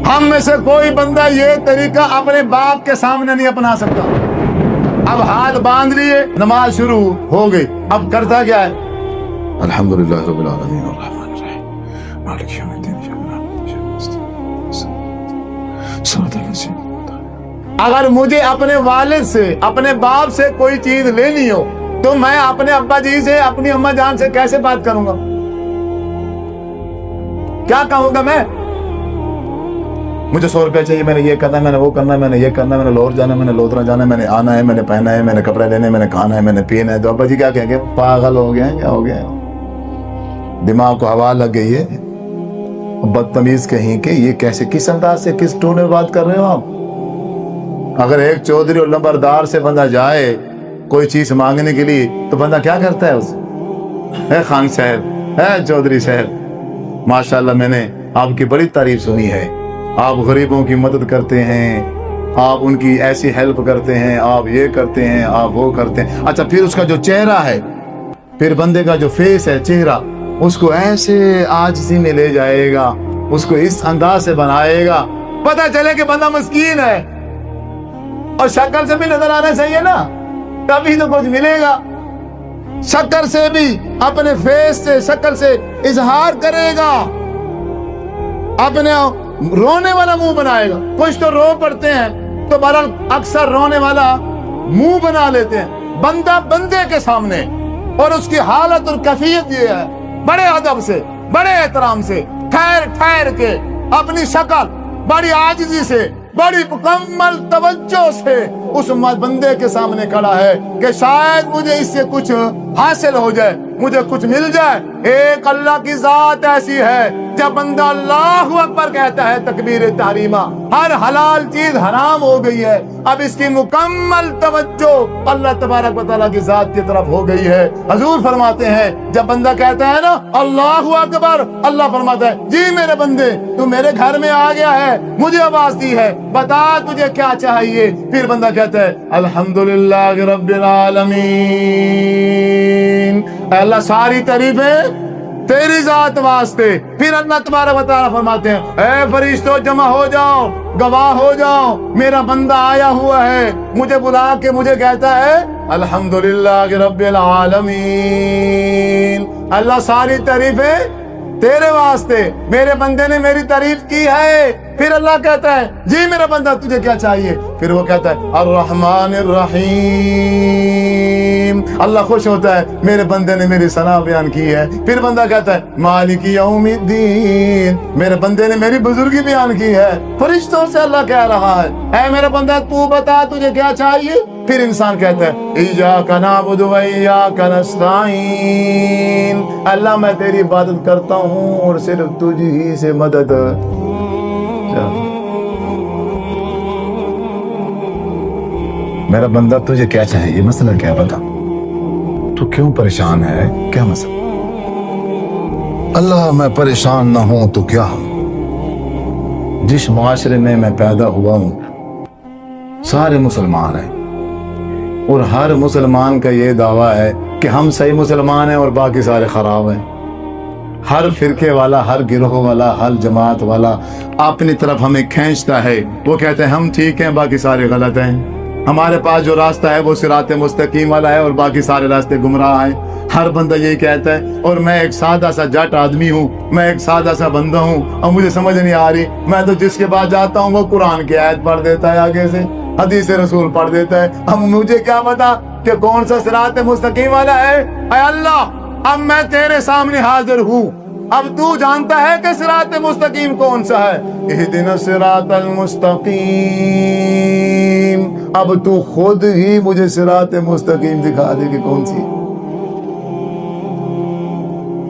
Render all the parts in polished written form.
ہم میں سے کوئی بندہ یہ طریقہ اپنے باپ کے سامنے نہیں اپنا سکتا۔ اب ہاتھ باندھ لیے، نماز شروع ہو گئی، اب کرتا کیا ہے؟ الحمدللہ رب العالمین الرحمن الرحیم مالک یوم الدین۔ اگر مجھے اپنے والد سے، اپنے باپ سے کوئی چیز لینی ہو تو میں اپنے ابا جی سے، اپنی اماں جان سے کیسے بات کروں گا؟ کیا کہوں گا میں؟ مجھے 100 روپے چاہیے، میں نے یہ کرنا ہے، میں نے وہ کرنا ہے، میں نے یہ کرنا ہے، میں نے لاہور جانا ہے، میں نے لودھرا جانا ہے، میں نے آنا ہے، میں نے پہنا ہے، میں نے کپڑے لینے، میں نے کھانا ہے، میں نے پینا ہے۔ تو ابا جی کیا کہیں گے؟ پاگل ہو گئے ہیں، کیا ہو گیا ہے؟ دماغ کو ہوا لگ گئی ہے۔ بدتمیز کہیں کہ یہ کیسے، کس انداز سے، کس ٹون میں بات کر رہے ہو آپ؟ اگر ایک چودھری اور لمبردار سے بندہ جائے کوئی چیز مانگنے کے لیے تو بندہ کیا کرتا ہے اسے؟ اے خان صاحب، اے چودھری صاحب، ماشاءاللہ میں نے آپ کی بڑی تعریف سنی ہے، آپ غریبوں کی مدد کرتے ہیں، آپ ان کی ایسی ہیلپ کرتے ہیں، آپ یہ کرتے ہیں، آپ وہ کرتے ہیں۔ اچھا، پھر اس کا جو چہرہ ہے، پھر بندے کا جو فیس ہے، چہرہ، اس کو ایسے عاجزی میں لے جائے گا، اس کو اس انداز سے بنائے گا، پتہ چلے کہ بندہ مسکین ہے۔ اور شکل سے بھی نظر آنا چاہیے نا، تبھی تو کچھ ملے گا۔ شکل سے بھی، اپنے فیس سے، شکل سے اظہار کرے گا، اپنے رونے والا منہ بنائے گا۔ کچھ تو رو پڑتے ہیں تو بہرحال اکثر رونے والا منہ بنا لیتے ہیں بندہ بندے کے سامنے، اور اس کی حالت اور کیفیت یہ ہے، بڑے ادب سے، بڑے احترام سے، ٹھہر ٹھہر کے، اپنی شکل بڑی عاجزی سے، بڑی مکمل توجہ سے اس بندے کے سامنے کھڑا ہے کہ شاید مجھے اس سے کچھ حاصل ہو جائے، مجھے کچھ مل جائے۔ ایک اللہ کی ذات ایسی ہے، جب بندہ اللہ اکبر کہتا ہے تکبیر تحریمہ، ہر حلال چیز حرام ہو گئی ہے، اب اس کی مکمل توجہ اللہ تبارک و تعالیٰ کی ذات کی طرف ہو گئی ہے۔ حضور فرماتے ہیں جب بندہ کہتا ہے نا اللہ اکبر، اللہ فرماتا ہے جی میرے بندے تو میرے گھر میں آ گیا ہے، مجھے آواز دی ہے، بتا تجھے کیا چاہیے۔ پھر بندہ کہتا ہے الحمدللہ رب العالمین، اللہ ساری تعریفیں تیری ذات واسطے۔ پھر اللہ تبارک و تعالیٰ فرماتے ہیں اے فرشتوں جمع ہو جاؤ، گواہ ہو جاؤ، میرا بندہ آیا ہوا ہے، مجھے بلا کے مجھے کہتا ہے الحمدللہ رب العالمین، اللہ ساری تعریفیں تیرے واسطے، میرے بندے نے میری تعریف کی ہے۔ پھر اللہ کہتا ہے جی میرا بندہ تجھے کیا چاہیے؟ پھر وہ کہتا ہے الرحمن الرحیم، اللہ خوش ہوتا ہے میرے بندے نے میری ثنا بیان کی ہے۔ پھر بندہ کہتا ہے مالک یوم الدین، میرے بندے نے میری بزرگی بیان کی ہے۔ فرشتوں سے اللہ کہہ رہا ہے اے میرا بندہ تو بتا تجھے کیا چاہیے؟ پھر انسان کہتا ہے ایاک نعبد و ایاک نستعین، اللہ میں تیری عبادت کرتا ہوں اور صرف تجھ ہی سے مدد۔ میرا بندہ تجھے کیا چاہیے؟ مسئلہ کیا بتا، تو کیوں پریشان ہے؟ کیا مسئلہ؟ اللہ میں پریشان نہ ہوں تو کیا ہوں؟ جس معاشرے میں میں پیدا ہوا ہوں سارے مسلمان ہیں، اور ہر مسلمان کا یہ دعویٰ ہے کہ ہم صحیح مسلمان ہیں اور باقی سارے خراب ہیں۔ ہر فرقے والا، ہر گروہ والا، ہر جماعت والا اپنی طرف ہمیں کھینچتا ہے، وہ کہتے ہیں ہم ٹھیک ہیں باقی سارے غلط ہیں، ہمارے پاس جو راستہ ہے وہ صراط مستقیم والا ہے اور باقی سارے راستے گمراہ ہیں۔ ہر بندہ یہی کہتا ہے، اور میں ایک سادہ سا جٹ آدمی ہوں، میں ایک سادہ سا بندہ ہوں، اور مجھے سمجھ نہیں آ رہی، میں تو جس کے پاس جاتا ہوں وہ قرآن کی آیت پڑھ دیتا ہے، آگے سے حدیث رسول پڑھ دیتا ہے، اب مجھے کیا پتا کہ کون سا صراط مستقیم والا ہے؟ اے اللہ اب میں تیرے سامنے حاضر ہوں، اب تو جانتا ہے کہ صراط مستقیم کون سا ہے۔ اہدنا الصراط المستقیم، اب تو خود ہی مجھے صراط مستقیم دکھا دے کہ کون سی۔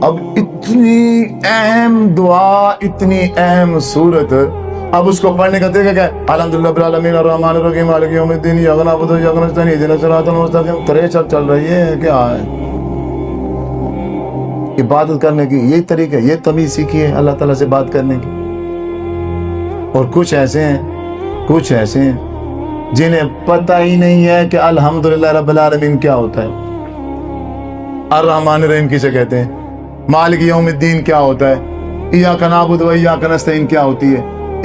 اب اتنی اہم دعا، اتنی اہم سورت، اب اس کو پڑھنے کا طریقہ کیا ہے؟ الحمدللہ رب العالمین الرحمن الرحیم مالک یوم الدین ایاک نعبد و ایاک نستعین اہدنا الصراط المستقیم، تریچ چل رہی ہے، کیا ہے؟ عبادت کرنے کی یہ طریقہ، یہ تمیز سیکھی ہے اللہ تعالیٰ سے بات کرنے کی۔ اور کچھ ایسے ہیں جنہیں پتہ ہی نہیں ہے کہ الحمدللہ رب العالمین کیا ہوتا ہے، الرحمن الرحیم کسے کہتے ہیں، مالک یوم الدین کیا ہوتا ہے، ایاک نعبد و ایاک نستعین کیا ہوتی ہے۔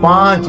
5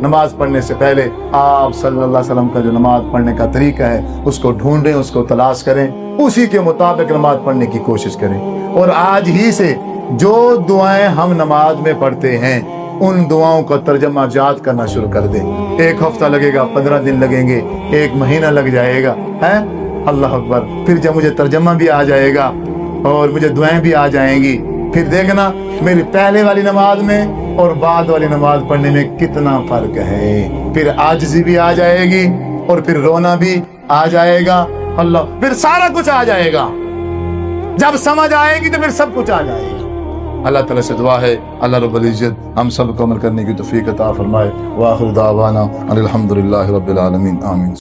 نماز پڑھنے سے پہلے آپ صلی اللہ علیہ وسلم کا جو نماز پڑھنے کا طریقہ ہے اس کو ڈھونڈیں، اس کو تلاش کریں، اسی کے مطابق نماز پڑھنے کی کوشش کریں۔ اور آج ہی سے جو دعائیں ہم نماز میں پڑھتے ہیں ان دعاؤں کا ترجمہ یاد کرنا شروع کر دیں۔ 1 ہفتہ لگے گا، 15 دن لگیں گے، 1 مہینہ لگ جائے گا، ہے اللہ اکبر۔ پھر جب مجھے ترجمہ بھی آ جائے گا اور مجھے دعائیں بھی آ جائیں گی، پھر دیکھنا میری پہلے والی نماز میں اور بعد والی نماز پڑھنے میں کتنا فرق ہے۔ پھر عاجزی بھی آ جائے گی اور پھر رونا بھی آ جائے گا، اللہ، پھر سارا کچھ آ جائے گا۔ جب سمجھ آئے گی تو پھر سب کچھ آ جائے گا۔ اللہ تعالیٰ سے دعا ہے اللہ رب العزت ہم سب کو عمل کرنے کی توفیق عطا فرمائے۔ وآخر دعوانا ان الحمد للہ رب العالمین، آمین۔